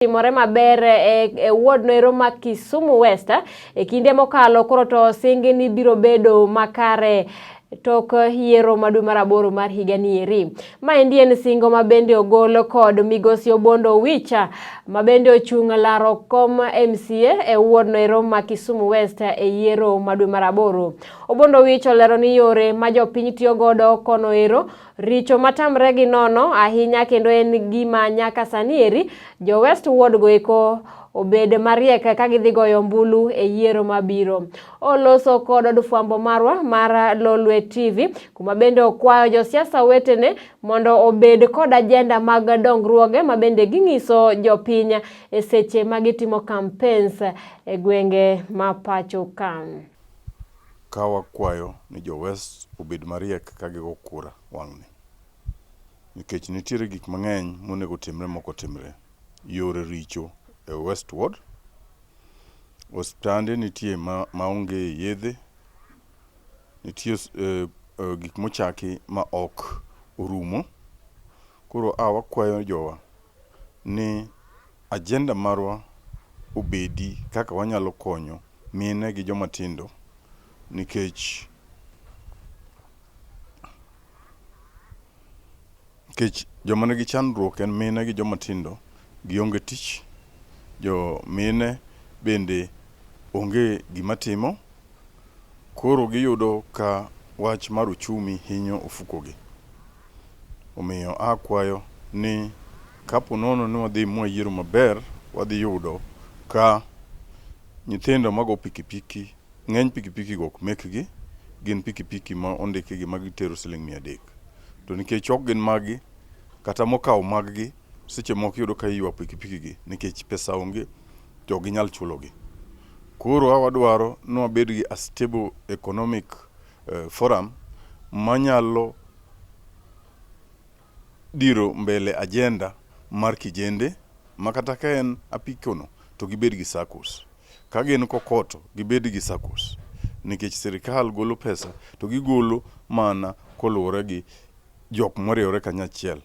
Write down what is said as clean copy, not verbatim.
Timore maber e ward noero ma Kisumu West e kinde mokalo koro to singe ni biro bedo makare tok yiero madu maraboro mar higani eri. Maendi en singo mabende ogolo kod migosi Obondo Wicha mabende ochung' laro kom MCA e ward noero ma Kisumu West e yiero madu maraboro. Obondo Wicha olero ni yore ma jopiny tiyo godo kono ero richo matamre gi nono ahinya kendo en gima nyaka sani eri jo West Ward goeko obed mariek ka gidhi goyo mbulu e yiero mabiro. Oloso kod od fwambo marwa mar Lolwe Tv kuma bende okwayo jo siasa wetene mondo obed kod agenda mag dongruoge mabende ging'iso jopiny e seche magitimo campaigns e gwenge ma pacho kan. Kawa kwayo ni jo West obed mariek ka gigo kura wang'ni. Nikech nitiere gik mang'eny monego timre moko timre. Yore richo e West Ward. Osiptande nitie maonge yedhe. Nitie gik mochaki ma ok orumo. Koro wakwayo jowa ni agenda marwa obedi kaka wanyalo konyo mine gi joma tindo. Nikech joma nigi chandruok en mine gi joma tindo gionge tich. Jo mine bende onge gima timo. Koro giyudo ka wach mar uchumi hinyo ofukogi. Omiyo akwayo ni kapo nono ni wadhi mwayiero maber, wadhi yudo ka nyithindo mago pikipiki, ng'eny pikipiki go ok mekgi, gin pikipiki ma ondikigi magitero $300. To nikech ok gin magi kata mokaw maggi seche moko yudo ka ywa pikipiki gi nikech pesa onge to ginyal chulogi. Koro wadwaro ni wabed gi a stable economic forum manyalo diro mbele agenda mar kijende makata ka en apikono to gibed gi SACCOS. Ka gin kokoto gibed gi SACCOS. Nikech sirikal golo pesa to gigolo mana koluwore gi jok moriewore kanyachiel.